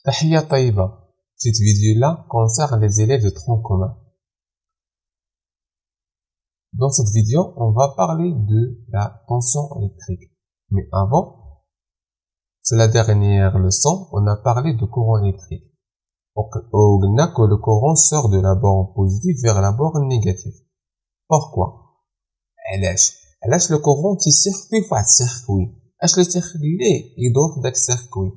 Tahia Taiba. Cette vidéo-là concerne les élèves de tronc commun. Dans cette vidéo, on va parler de la tension électrique. Mais avant, c'est la dernière leçon, on a parlé de courant électrique. On a que le courant sort de la borne positive vers la borne négative. Pourquoi? علاش le courant qui circule في واحد circuit. اش اللي تخليه يدور في داك circuit.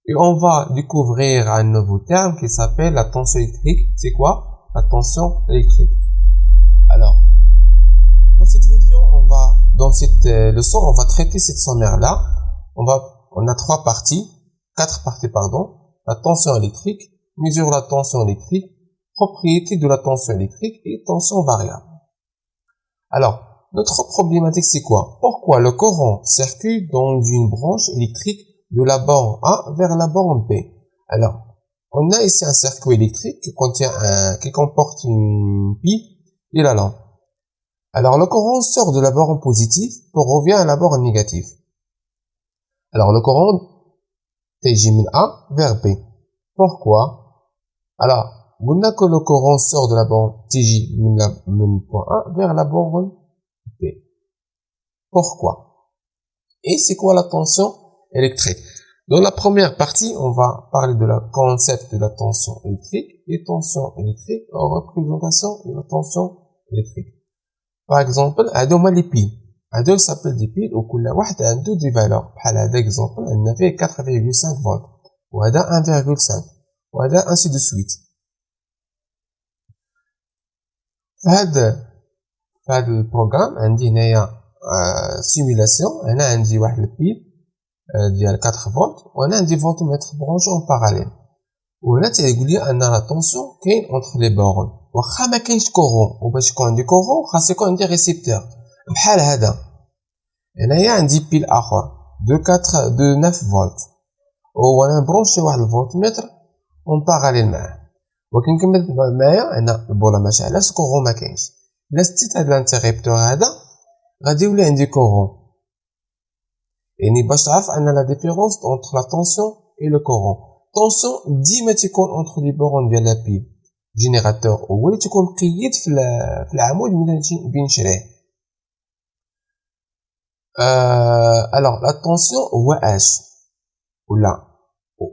Et on va découvrir un nouveau terme qui s'appelle la tension électrique. C'est quoi? La tension électrique. Alors, dans cette vidéo, dans cette leçon, on va traiter cette sommaire-là. On a quatre parties, pardon. La tension électrique, mesure la tension électrique, propriété de la tension électrique et tension variable. Alors, notre problématique, c'est quoi? Pourquoi le courant circule dans une branche électrique de la borne A vers la borne B? Alors, on a ici un circuit électrique qui comporte une pile et la lampe. Alors, le courant sort de la borne positive pour revient à la borne négative. Alors, le courant TJ min A vers B. Pourquoi? Alors, on a que le courant sort de la borne TJ min point A vers la borne B. Pourquoi? Et c'est quoi la tension électrique? Dans la première partie, on va parler de la concept de la tension électrique et tension électrique en représentation de la tension électrique. Par exemple, هادو les piles. هادو s'appellent des piles وكل واحد عنده des valeurs. بحال هذا exemple, عندنا فيه 4,5 volts وهذا 1,5 وهذا ainsi de suite. فهذا البروغرام عندي هنايا سيمولاسيون. هنا عندي واحد البيل ديال 4 فولت وانا عندي فولتميتر برونشي اون باراليل وهنا تيقول لي ان لا طونسيون كاين اونتر لي بورون واخا ما كاينش كورون وباش يكون عندي كورون خاص يكون عندي ريسيبتور بحال هذا. هنايا عندي بيل اخر دو 9 فولت وانا برونشي واحد الفولتميتر اون باراليل معاه وكنكمل معايا هنا البوله ما شعلاش كورون ما كاينش. الا ستيت هاد الانتريبتور هذا غادي يولي عندي كورون. يعني باش تعرف ان لا ديفيرونس entre la tension et le courant. tension ديما تيكون entre les bornes ديال لا بيل جينيراتور هو اللي تيكون مقيد في العمود ملي بنشريه. alors la tension هو اش ولا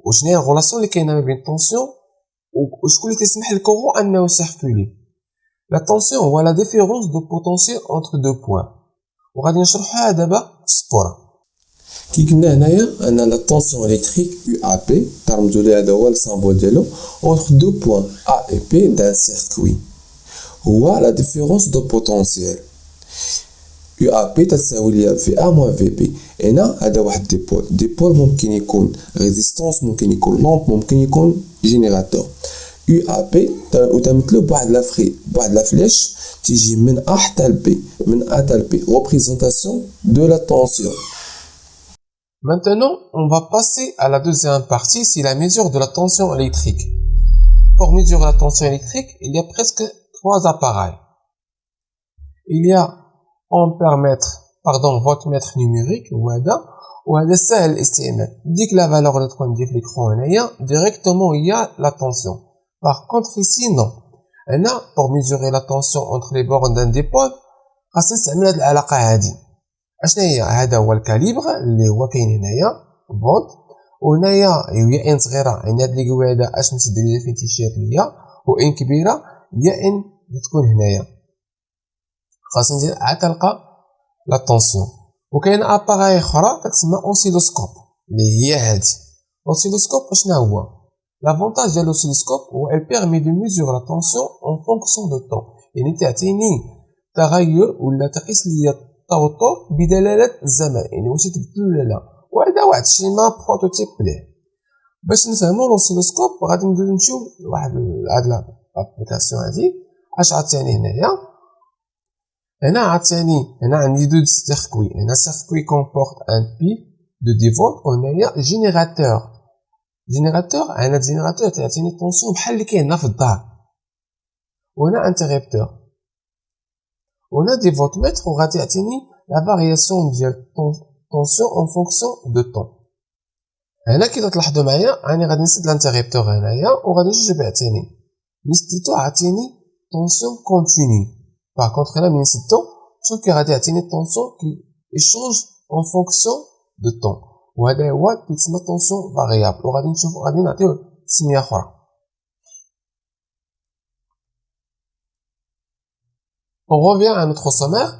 وشنو هي الريلاسيون اللي كاينه ما بين التونسيون وشكون اللي تسمح للكورون انه يسيركولي. لا tension هو لا ديفيرونس دو بوتونسييل entre deux points وغادي نشرحوها دابا بالسبوره. كي قلنا هنايا ان لا طونسيون الكتريك يو ا بي ترمزو ليه هذا هو السامبول ديالو اونتر دو بوين ا اي بي دان سيركوي هو لا ديفيرونس دو بوتونسييل. يو ا بي تساوي ليا في ا موان في بي. هنا هذا واحد ديبول ممكن يكون ريزيستانس ممكن يكون لامب ممكن يكون جينيراتور. يو ا بي وتمثلو بواحد لا فليش تيجي من ا حتى لبي من ا حتى لبي ريبريزونطاسيون دو لا طونسيون. Maintenant, on va passer à la deuxième partie, c'est la mesure de la tension électrique. Pour mesurer la tension électrique, il y a presque 3 appareils. Il y a voltmètre numérique, ou سهل الاستعمال. Dès que la valeur اللي تكون ديال l'écran هنايا, directement il y a la tension. Par contre ici, non. هنا, pour mesurer la tension entre les bornes d'un dipôle, خاصنا نستعمل هاد العلاقة هادي. اشنا هي هذا هو الكاليبر اللي هو كاين هنايا فولت وهنايا هي ان صغيره يعني هاد اللي قواده اش نسد ليا فين تيشير ليا وان كبيره هي ان تكون هنايا خاصنا ندير عاد تلقى لا طونسيون. وكاين اباراي اخرى كتسمى اوسيلوسكوب اللي هي هادي. اوسيلوسكوب اشنا هو لافونتاج ديال الاوسيلوسكوب هو elle permet de mesurer la tension en fonction de temps. يعني تعطيني تغير ولا تقيس ليا التوتر بدلالة الزمن يعني واش يتبدل ولا لا. وهذا واحد الشيء ما بروتوتيب ليه. باش نفهموا لوسيلوسكوب غادي نديرو نشوف واحد هاد لابليكاسيون هادي اش عطاني هنايا. هنا عطاني هنا عندي دو سيركوي. هنا سيركوي كومبورت ان بيل دو دي فولت وهنايا جينيراتور هنا الجينيراتور تعطيني طونسيون بحال اللي كاين هنا في الدار. وهنا انتريبتور وهنا دي فولتميتر وغادي يعطيني لا فارياسيون ديال tension en fonction de temps. هنا كي تلاحظوا معايا راني غادي نسد لانتيريبتور هنايا وغادي نجوج بعتاني نسيتو عطيني طونسيون كونتينيو. باغ كونطخ هنا ملي نسدو شوف كي غادي يعطيني طونسيون كي يشونج اون فونكسيون دو طون، وهذا هو كيتسمى طونسيون فاريابل، وغادي نشوفو غادي نعطيوه تسميه اخرى. On revient à notre sommaire.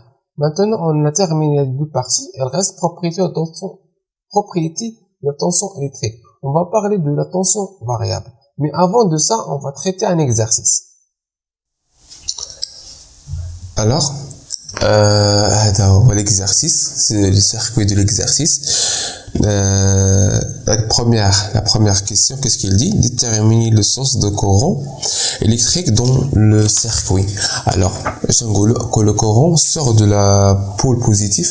Maintenant, on a terminé les deux parties. Il reste propriété de la tension électrique. On va parler de la tension variable. Mais avant de ça, on va traiter un exercice. Alors, l'exercice, c'est le circuit de l'exercice. La première question, qu'est-ce qu'il dit? Déterminer le sens de courant électrique dans le circuit. Alors, que le courant sort de la pôle positive,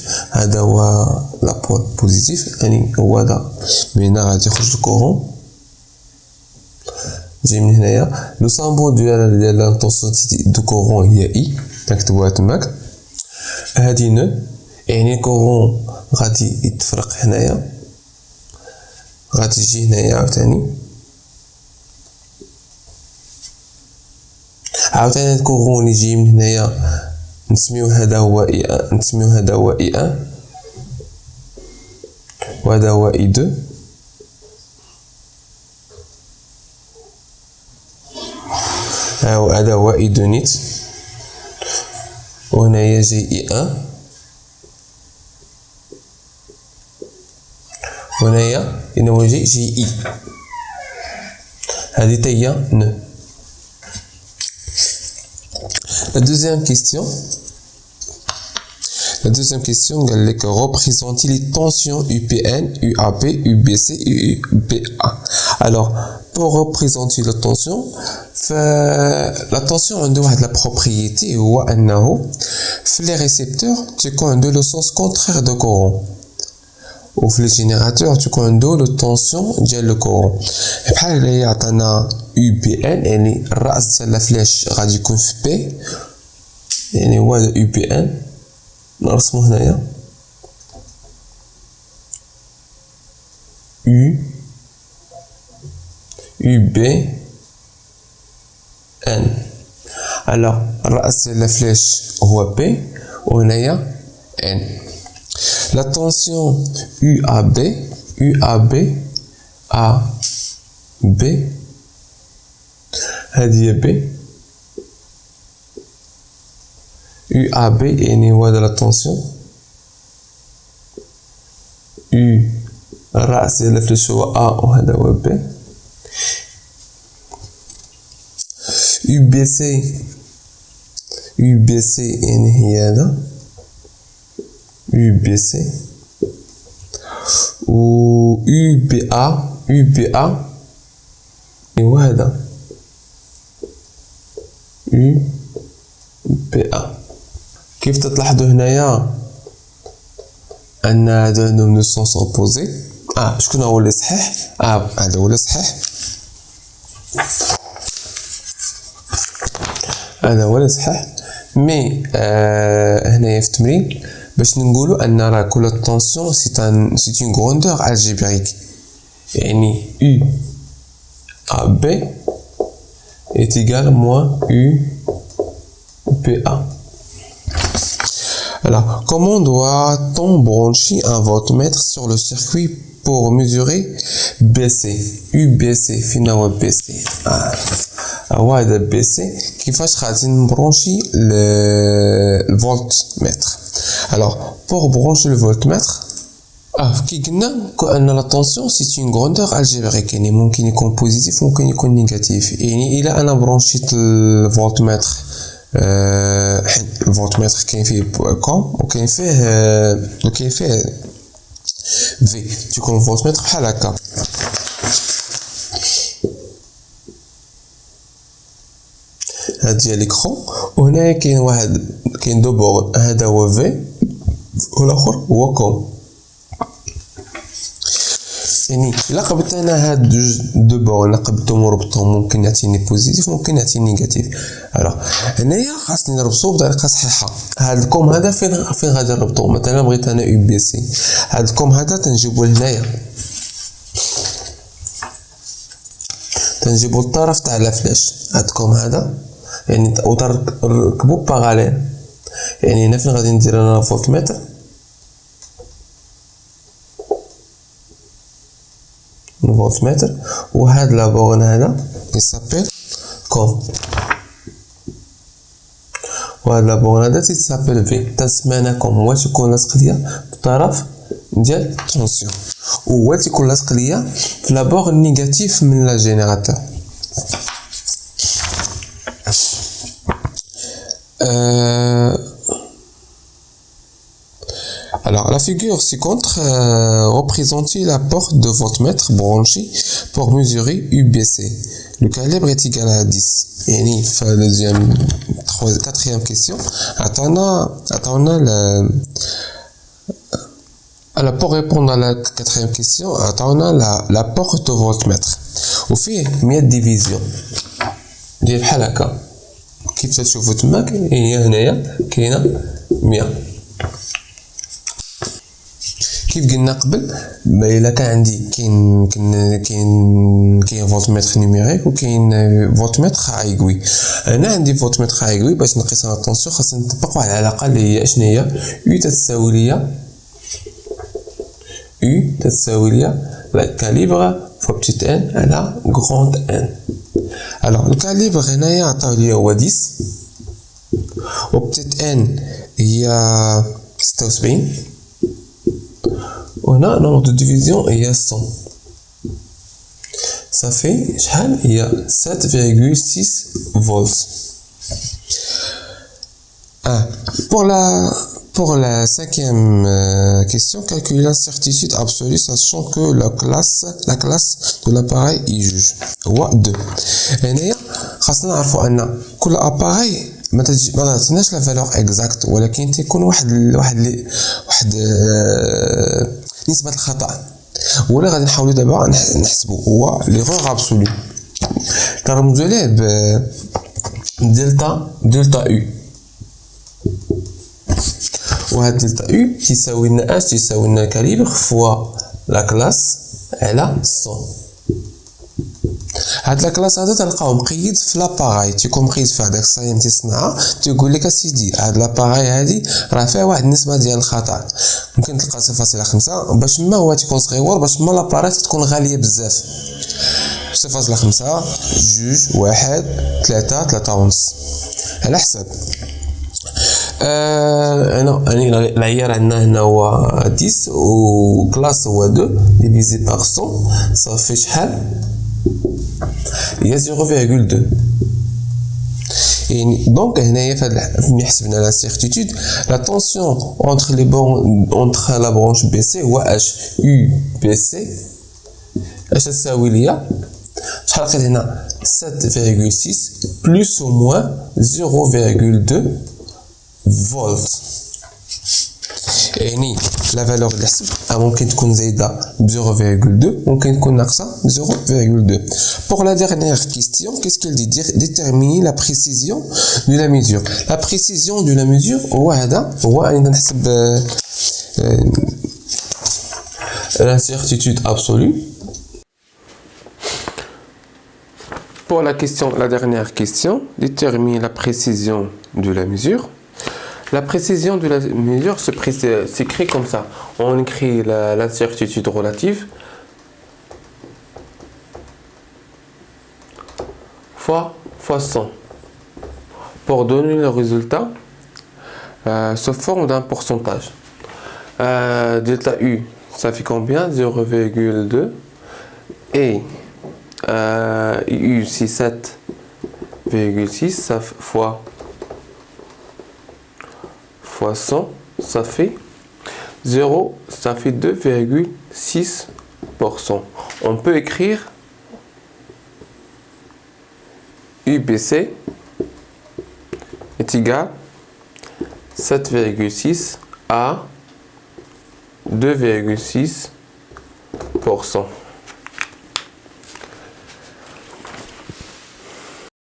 la pôle positive, le courant. Le symbole de l'intensité du courant est I. هذه ن يعني الكورون غادي يتفرق هنايا، غادي يجي هنايا عاوتاني الكورون اللي يجي من هنايا نسميو هذا هو I1، نسميو هذا هو I1 وهذا هو I2 وهذا هو I2 نيت، وهنايا جي I1 وهنايا إنه جي I. هذه تاهي ن. La deuxième question, قال لك représenter les tensions UPN, UAP, UBC et UBA. Alors, pour représenter la tension, la tension a la propriété هو أنه في les récepteurs تكون عنده le sens contraire de courant. وفي les générateurs تكون عنده le tension ديال le courant. بحال اللي يعطينا UPN يعني الرأس ديال الفلاش غادي يكون في P، يعني هو هذا UPN نرسمو هنايا UB N. alors الرأس ديال الفلاش هو P وهنايا N. la tension UAB AB هذه B UAB يعني هو هذا لا طونسيون U الرأس ديال الفلاش هو A وهذا هو B. UBC يعني هي هذا UBC و UBA هو هذا UBA. كيف تلاحظوا هنايا ان هذا عندهم لو سونس اوبوزي. شكون هو اللي صحيح؟ هذا هو اللي صحيح، هذا هو اللي صحيح. مي هنايا في التمرين باش نقولوا ان راه كل طونسيون سي اون غروندور الجبريك، يعني U AB est égal à moins UPA. Alors, comment doit-on brancher un voltmètre sur le circuit pour mesurer BC? UBC فينا هو BC. هو هذا BC. كيفاش غادي نبرونشي الفولتمètre؟ Alors, pour brancher le voltmètre, كي قلنا أن لا طونسيون سي اون غروندور الجبريك، يعني ممكن يكون بوزيتيف ممكن يكون نيجاتيف. يعني إلا أنا برونشيت الفولتمètre الفولتميتر كاين فيه كوم وكاين فيه في، تكون الفولتميتر بحال هكا. هادي هي ليكرون، وهنايا كاين دو بورد، هذا هو في والاخر هو كوم. يعني الا قبلت انا هاد دو بورد الا قبلتهم وربطتهم ممكن يعطيني بوزيتيف ممكن يعطيني نيجاتيف. الوغ هنايا خاصني نربطو بطريقه صحيحه. هاد الكوم هذا فين غادي نربطو؟ مثلا بغيت انا UBC، هاد الكوم هذا تنجيبو لهنايا تنجيبو الطرف تاع لا فلاش عندكم هذا يعني وتركبو باغاليل يعني هنا فين غادي ندير انا فولتمتر الفولتمتر وهاد لا بورن هذا يسابيل كوم وهاد لا بورن هذا تيسابيل في تسمعنا كوم هو تيكون لاصق ليا بالطرف ديال التونسيون وهو تيكون لاصق ليا في لا بورن نيجاتيف من لا جينيراتور. Alors, la figure ci-contre représente la porte de voltmètre branchée pour mesurer UBC. Le calibre est égal à 10. Et la quatrième question. Alors, pour répondre à la quatrième question, on a la porte de voltmètre. Au fait, 100 divisions. ديال بحال هكا كيف تشوفوا تماك هي هنايا كاينه 100 كيف قلنا قبل الا كان عندي كاين فولتمتر نيميريك وكاين فولتمتر ايغوي. انا عندي فولتمتر ايغوي باش نقيس لا طونسيون خاصنا نطبقوا على العلاقه اللي هي شنو هي U تساوي ليا لا كاليبر فوا بتيت ان على غروند ان. Alors le calibre هنايا عطاو ليا هو 10 و بتيت ان هي 76 وهنا nombre de division هي 100 صافي شحال هي 7,6 volts. Pour la cinquième question, calculer l'incertitude absolue sachant que la classe de l'appareil y juge. هو 2. هنايا خاصنا نعرفوا ان كل اباري ما تعطيناش لا فالور اكزاكت ولكن تيكون واحد نسبة الخطأ ولا غادي نحاولوا دابا نحسبوا هو ليغور ابسولو ترمزوا ليه ب دلتا يو وهاد دلتا يو تيساوي لنا اش تيساوي لنا الكاليبر فوا لا كلاس على 100. هاد لا كلاس هذا تلقاو مقيد في لاباراي تيكون مقيد في هذاك الصايم تيصنعها تيقول لك اسيدي هاد لاباراي هادي راه فيها واحد النسبه ديال الخطا ممكن تلقى 0.5 باش ما هو تيكون صغيور باش ما لاباراي تكون غاليه بزاف 0.5 جوج واحد 3 ونص على حسب العيار عندنا هنا هو 10 و كلاس هو 2 ديفيزي بار 100 صافي شحال هي 0,2. يعني دونك هنايا فملي حسبنا لا سيرتيتود لا طونسيون اونتر لا برونش بي سي هو اش يو بي سي اش تساوي ليا شحال لقيت هنا 7,6 بلس او موان 0,2 فولت. يعني لا فالور اللي حسب ممكن تكون زايده ب 0,2 ممكن تكون ناقصه 0,2. Pour la dernière question, qu'est-ce qu'elle dit? Déterminer la précision de la mesure. La précision de la mesure هو أننا نحسب l'incertitude absolue. Pour la dernière question, déterminer la précision de la mesure. La précision de la mesure s'écrit comme ça. On écrit l'incertitude relative fois 100. Pour donner le résultat sous forme d'un pourcentage. Delta U, ça fait combien? 0,2. Et U, c'est 7,6, ça fois 100, ça fait 0, ça fait 2,6%. On peut écrire UBC est égal 7,6 à 2,6%.